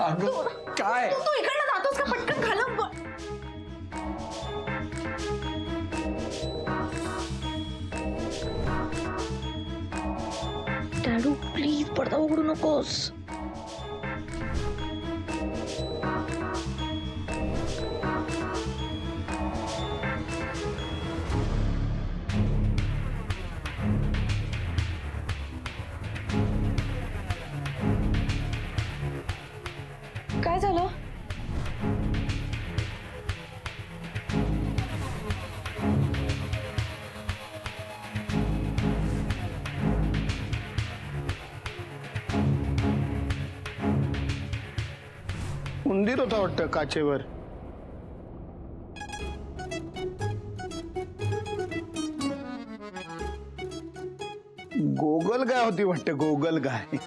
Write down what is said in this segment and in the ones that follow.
काय तू इकडनं जातोस का? पटकन खालं डॅडू प्लीज पडदा उघडू नकोस. काय झालं? उंदीर होता वाटतं काचेवर. गोगल गाय होती वाटतं, गोगल गाय.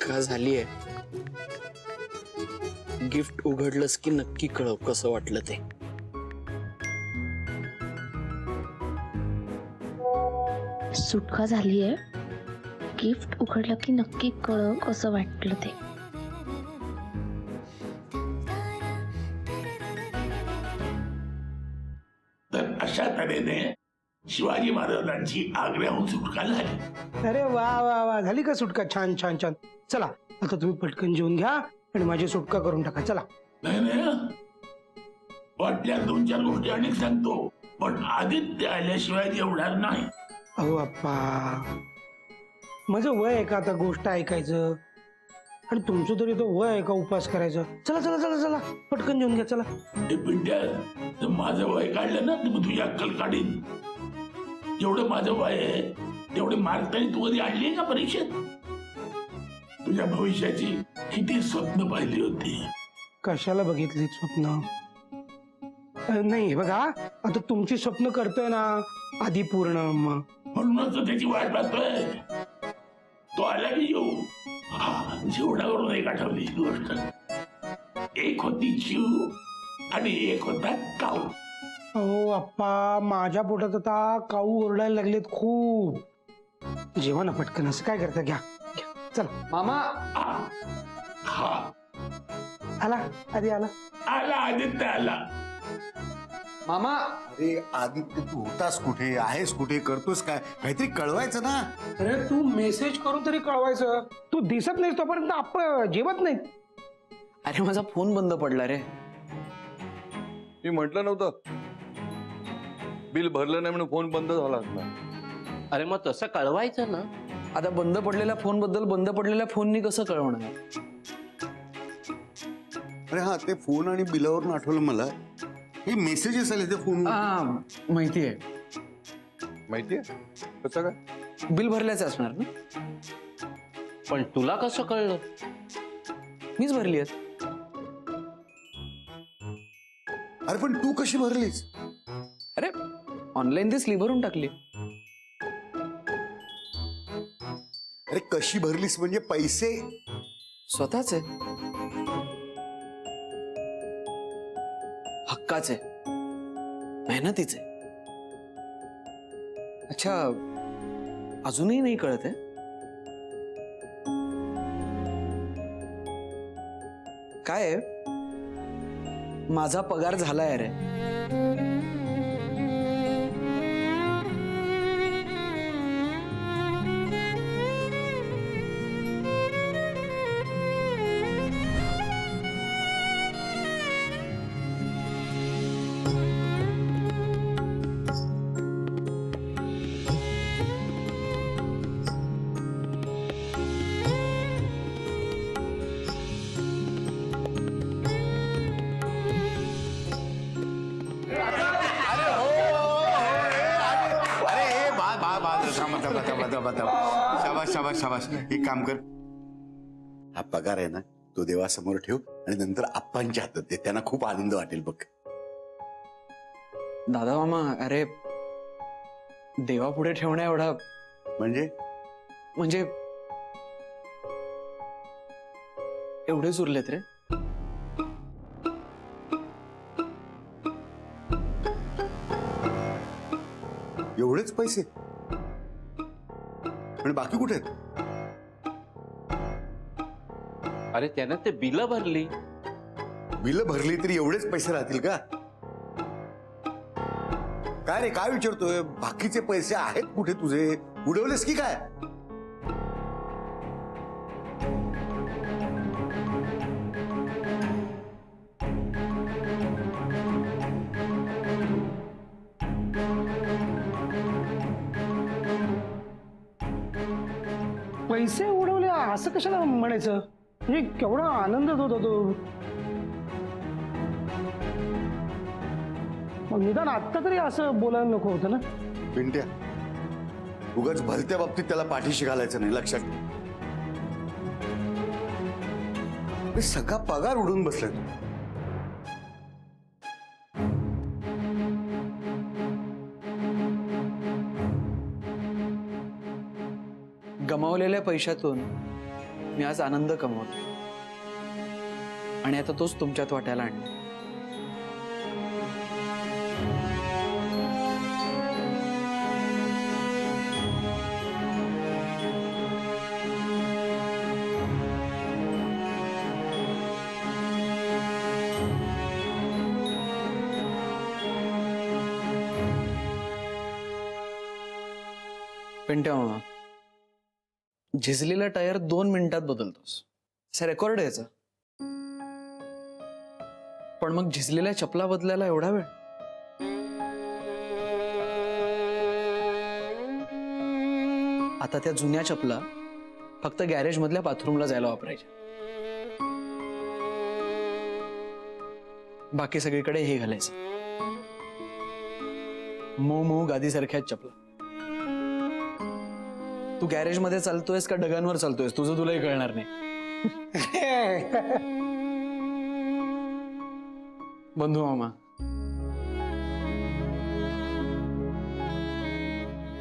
का झालीये? गिफ्ट उघडलंस की नक्की कळव कसं वाटलं ते. सुटका झालीये. गिफ्ट उघडलं की नक्की कळव कसं वाटलं ते. तर अशा तऱ्हेने शिवाजी महाराजांची आग्र्याहून सुटका झाली. अरे वा वा वा, झाली का सुटका? छान छान छान. चला आता तुम्ही पटकन जेवून घ्या आणि माझी सुटका करून टाका. चला. नाही नाही, वाटल्या 2-4 गोष्टी अनेक सांगतो, पण आदित्य आल्याशिवाय जेवणार नाही. अहो अप्पा, माझं वय आहे का आता गोष्ट ऐकायचं? आणि तुमचं तरी तो वय आहे का उपास करायचं? चला चला चला चला, पटकन जेवून घ्या. चला. ते पिंट्या, तर माझं वय काढलं ना तर मग तुझी अक्कल काढीन. जेवढं माझं वय आहे तेवढे मार्क तरी तू कधी आणली का परीक्षेत? तुझ्या भविष्याची किती स्वप्न पाहिली होती. कशाला बघितली स्वप्न? नाही बघा, आता तुमची स्वप्न करतोय ना आधी पूर्ण. मग म्हणूनच तर त्याची वाट पाहतोय. तो आला की येऊ. हा, जेवणावरून एक आठवली गोष्ट. एक होती चिव आणि एक होता काऊ. अहो अप्पा, माझ्या पोटात आता काऊ ओरडायला लागलेत खूप. जेव्हा ना पटकन. असं काय करता? घ्या घ्या. चला. मामा, हा, आला आधी आला. आला आदित्य आला. मामा, अरे आदित्य, तू होतास कुठे, आहेस कुठे, करतोस काय? काहीतरी कळवायचं ना. अरे तू मेसेज करून तरी कळवायचं. तू दिसत नाहीस तोपर्यंत आपण जेवत नाहीत. अरे माझा फोन बंद पडला रे. मी म्हटलं नव्हतं, बिल भरलं नाही म्हणून फोन बंद झाला असला. अरे मग तसं कळवायचं ना. आता बंद पडलेल्या फोन बद्दल बंद पडलेल्या फोननी कसं कळवणार? अरे हा, ते फोन आणि बिलावरून आठवलं मला, हे मेसेजेस आले ते फोन. माहितीये. माहितीये कसं काय? बिल भरल्याच असणार ना. पण तुला कसं कळलं? मीच भरली आहेत. अरे पण तू कशी भरलीस? अरे ऑनलाईन दिसली, भरून टाकली. अरे कशी भरलीस म्हणजे? पैसे स्वतःचे, हक्काचे, मेहनतीचे. अच्छा, अजूनही नाही कळत आहे? काय आहे? माझा पगार झालाय रे. शाबास शाबास शाबास. एक काम कर, हा पगार आहे ना तो देवासमोर ठेव आणि नंतर आप्पांच्या हातात दे. त्यांना खूप आनंद वाटेल बघ. दादा मामा, अरे देवापुढे ठेवण्या एवढा म्हणजे म्हणजे एवढेच उरलेत रे. एवढेच पैसे आणि बाकी कुठे आहेत? अरे त्यानं ते बिल भरली. बिल भरली तरी एवढेच पैसे राहतील का? काय रे, काय विचारतोय? बाकीचे पैसे आहेत कुठे तुझे? उडवलेस की काय? पैसे उडवले असं कशाला म्हणायचं? म्हणजे केवढा आनंदात होता तो. मग निदान आत्ता तरी असं बोलायला नको होतं ना. पिंट्या, उगाच भलत्या बाबतीत त्याला पाठीशी घालायचं नाही, लक्षात ठेव. हे सगळा पगार उडून बसलाय तू. गमावलेल्या पैशातून मी आज आनंद कमवतो आणि आता तोच तुमच्यात वाटायला आणला. पिंट्या मामा, झिजलेला टायर 2 मिनिटात बदलतोस, असा रेकॉर्ड आहे याचा. पण मग झिजलेल्या चपला बदलायला एवढा वेळ? आता त्या जुन्या चपला फक्त गॅरेज मधल्या बाथरूमला जायला वापरायच्या. बाकी सगळीकडे हे घालायचं, मऊ मऊ गादीसारख्या चपला. तू गॅरेज मध्ये चालतोयस का डगांवर चालतोयस तुझं तुलाही कळणार नाही. बंधू मामा,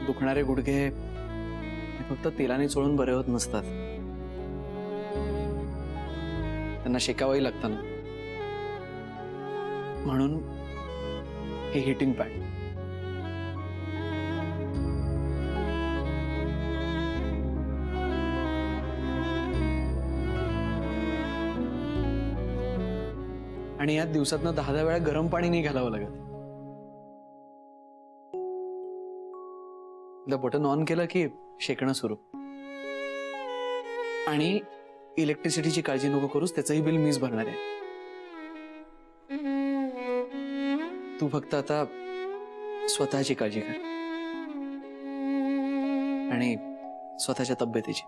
दुखणारे गुडघे हे फक्त तेलाने चोळून बरे होत नसतात, त्यांना शेकावंही लागतं ना. म्हणून हे हिटिंग पॅड. आणि यात दिवसातनं 10 वेळा गरम पाणी नाही घालावं लागत. बटन ऑन केलं की शेकणं सुरू. आणि इलेक्ट्रिसिटीची काळजी नको करूस, त्याचंही बिल मीच भरणार आहे. तू फक्त आता स्वतःची काळजी कर आणि स्वतःच्या तब्येतीची.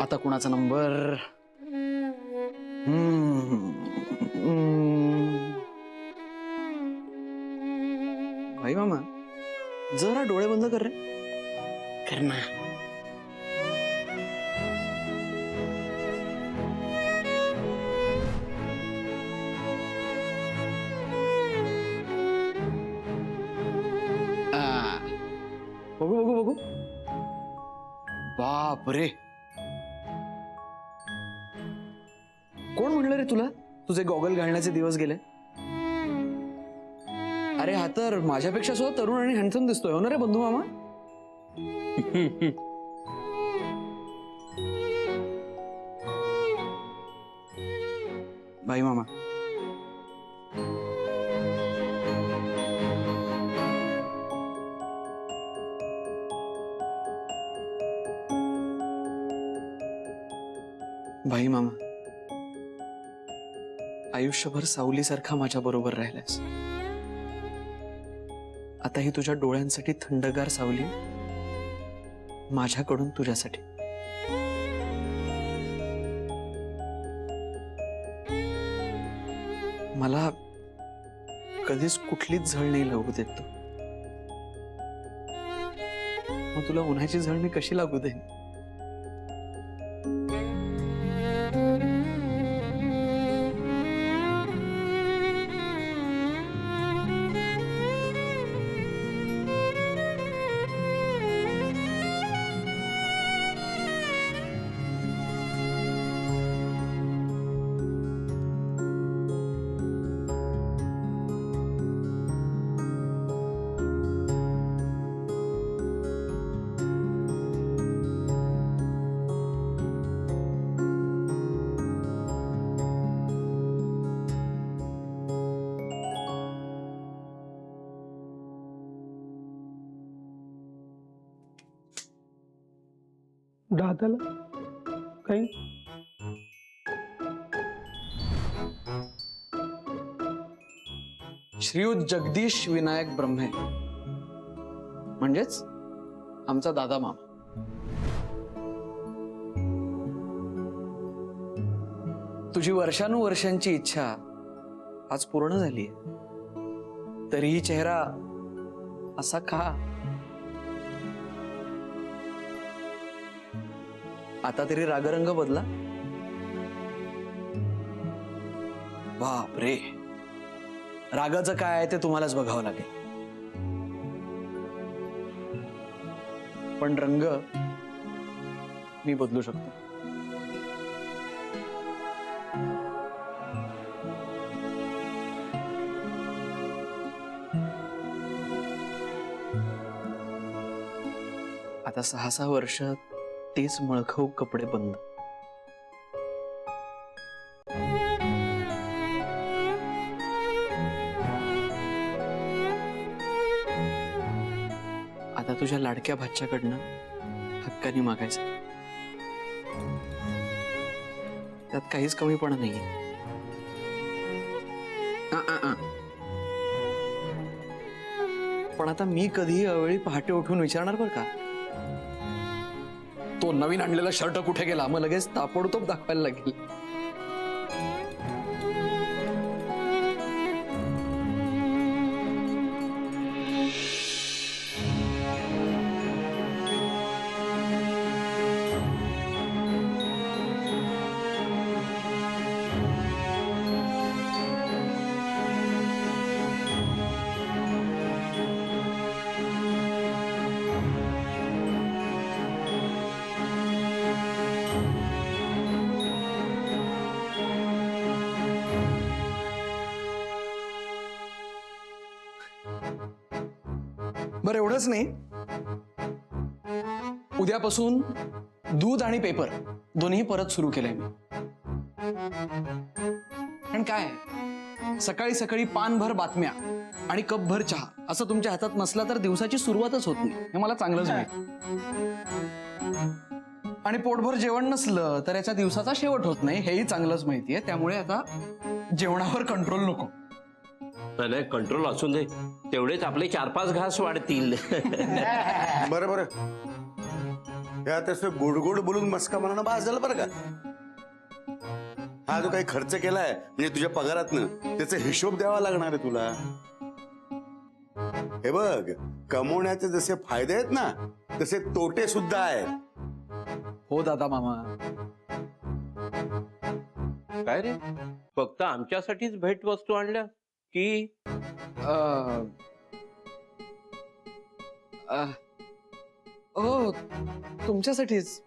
आता कुणाचा नंबर? भाई मामा, जरा डोळे बंद कर रे. कर ना. बघू बघू बघू. बाप रे, कोण म्हणलं रे तुला तुझे गॉगल घालण्याचे दिवस गेले? अरे हा तर माझ्यापेक्षा सुद्धा तरुण आणि हँडसम दिसतोय, हो ना रे बंधू मामा? भाई मामा, भाई मामा, आयुष्यभर सावलीसारखा माझ्या बरोबर राहिलास. आता ही तुझ्या डोळ्यांसाठी थंडगार सावली माझ्याकडून तुझ्यासाठी. मला कधीच कुठलीच झळ नाही लागू देत तू. मग तुला उन्हाची झळ मी कशी लागू देईन? दाताला काही श्रीयुत जगदीश विनायक ब्रह्मे म्हणजेच आमचा दादा मामा. तुझी वर्षानुवर्षांची इच्छा आज पूर्ण झाली. तरीही चेहरा असा का? आता तरी रागरंग बदला. बाप रे, रागाचं काय आहे ते तुम्हालाच बघावं लागेल. पण रंग मी बदलू शकतो. आता 6-6 वर्ष तेच मळखाऊ कपडे बंद. आता तुझ्या लाडक्या भाच्याकडनं हक्कानी मागायचं. त्यात काहीच कमीपणा नाहीये. पण आता मी कधीही अवेळी पहाटे उठून विचारणार बरं का, तो नवीन आणलेला शर्ट कुठे गेला? मग लगेच ताबडतोब दाखवायला लागेल. बरं, एवढंच नाही, उद्यापासून दूध आणि पेपर दोन्ही परत सुरू केलंय मी. आणि काय, सकाळी सकाळी पानभर बातम्या आणि कपभर चहा असं तुमच्या हातात नसला तर दिवसाची सुरुवातच होत नाही, हे मला चांगलंच माहिती. आणि पोटभर जेवण नसलं तर याच्या दिवसाचा शेवट होत नाही, हेही चांगलंच माहितीये. त्यामुळे आता जेवणावर कंट्रोल नको. नाही, कंट्रोल असून दे, तेवढेच आपले 4-5 घास वाढतील. बरं बरं, हे आता असं गोड गोड बोलून मस्का म्हणणं बास झालं बरं का. हा जो काही खर्च केलाय म्हणजे तुझ्या पगारातनं, त्याचा हिशोब द्यावा लागणार आहे तुला. हे बघ, कमवण्याचे जसे फायदे आहेत ना, तसे तोटे सुद्धा आहेत. हो दादा मामा. काय रे, फक्त आमच्यासाठीच भेट वस्तू आणल्या की? हो, तुमच्यासाठीच.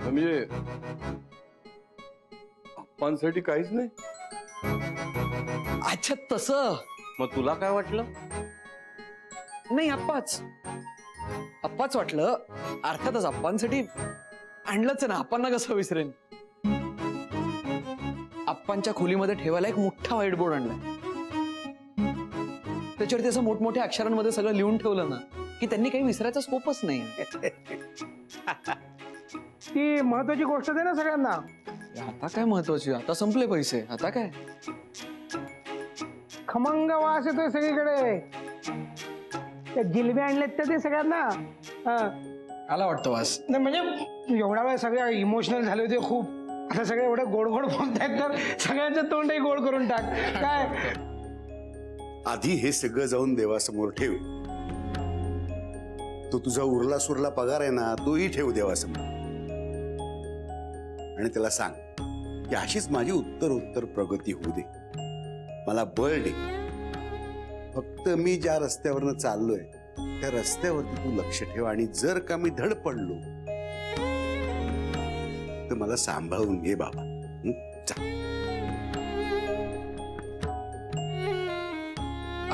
म्हणजे आप्पांसाठी काहीच नाही. अच्छा, तसं मग तुला काय वाटलं? नाही, अप्पाच वाटलं. अर्थातच अप्पांसाठी आणलंच ना. अप्पांना कसं विसरेन. अप्पांच्या खोलीमध्ये ठेवायला एक मोठा व्हाईट बोर्ड आणलाय. त्याच्यावरती असं मोठमोठ्या अक्षरांमध्ये सगळं लिहून ठेवलं ना की त्यांनी काही विसरायचा स्कोपच नाही. ती महत्वाची गोष्ट आहे ना सगळ्यांना. आता काय महत्वाची, आता संपले पैसे, आता काय खमंग वास येतोय सगळीकडे. त्या जिलब्या आणल्यात त्या ते सगळ्यांना. आला वाटतं वास. नाही म्हणजे एवढा वेळ सगळे इमोशनल झाले होते खूप. आता सगळे एवढे गोड गोड बोलतायत तर सगळ्यांचं तोंडही गोड करून टाक. काय आधी हे सगळं जाऊन देवासमोर ठेव. तो तुझा उरला सुरला पगार आहे ना, तोही ठेव देवासमोर. आणि त्याला सांग की अशीच माझी उत्तर प्रगती होऊ दे. मला बळ दे. फक्त मी ज्या रस्त्यावरनं चाललोय त्या रस्त्यावरती तू लक्ष ठेव. आणि जर का मी धड पडलो तर मला सांभाळून घे बाबा. जा.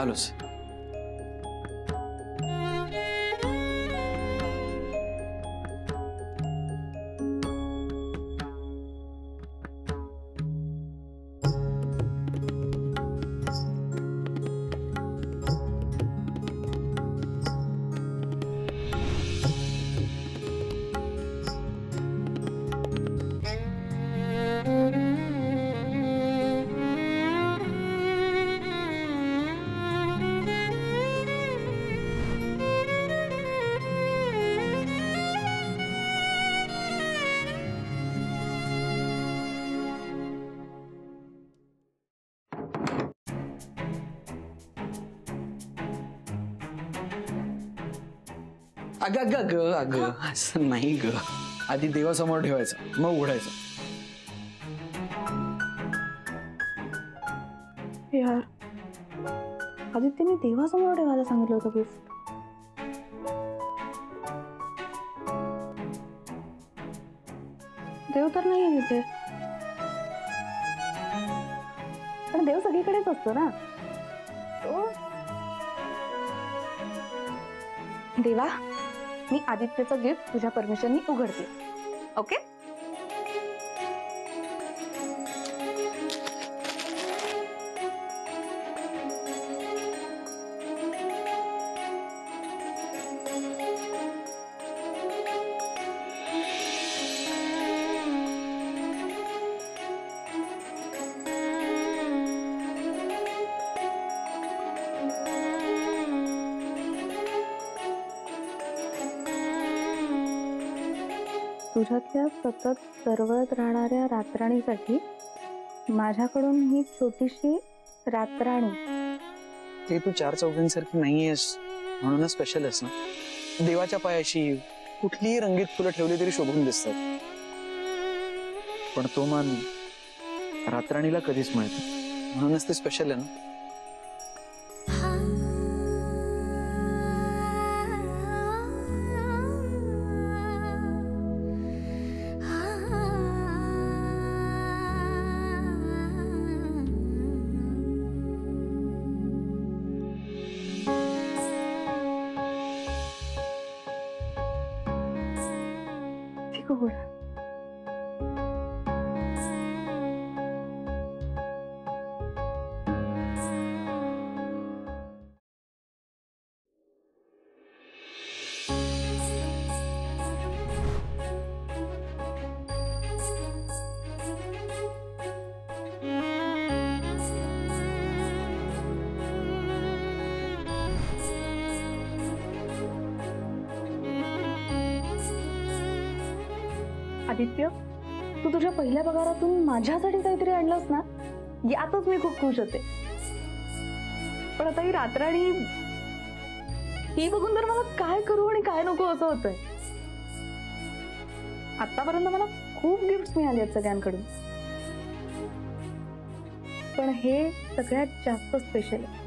आलोच. अगं अगं अगं अगं असं नाही ग. आधी देवासमोर ठेवायचं मग उघडायचं. यार आदित्यने देवासमोर ठेवायला सांगितलं होतं गिफ्ट. देव तर नाही तिथे, पण देव सगळीकडेच असतो ना. देवा, मी आदित्यचं गिफ्ट तुझ्या परमिशननी उघडते. ओके. तुझ्यातल्या सतत तरवळत राहणाऱ्या रातराणीसाठी माझ्याकडून ही छोटीशी रातराणी. ते तू चार चौघींसारखी नाहीयेस म्हणूनच स्पेशल आहेस ना. देवाच्या पायाशी कुठलीही रंगीत फुलं ठेवली तरी शोभून दिसतात, पण तो मान रातराणीला कधीच मिळत नाही. म्हणूनच ते स्पेशल आहे ना. गोड. आदित्य, तू तुझ्या पहिल्या पगारातून माझ्यासाठी काहीतरी आणलंस ना, यातच मी खूप खुश होते. पण आता ही रातराणी ही बघून तर मला काय करू आणि काय नको असं होतंय. आतापर्यंत मला खूप गिफ्ट मिळाले आहेत सगळ्यांकडून, पण हे सगळ्यात जास्त स्पेशल आहे.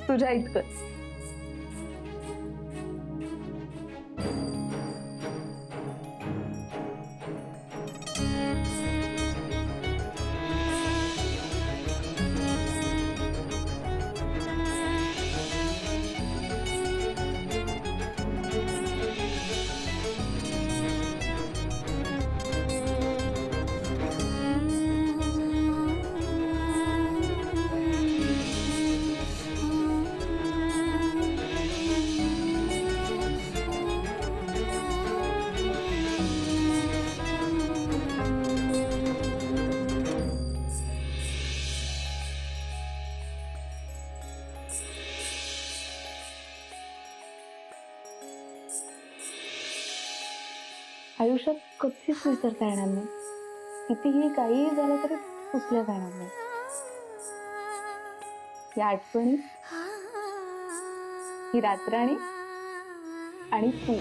तुझ्या इतकंच. आयुष्यात कधीच विसरता येणार नाही. कितीही काहीही झालं तरी पुसल्या जाणार नाही. या आठवणी, ही रातराणी आणि तू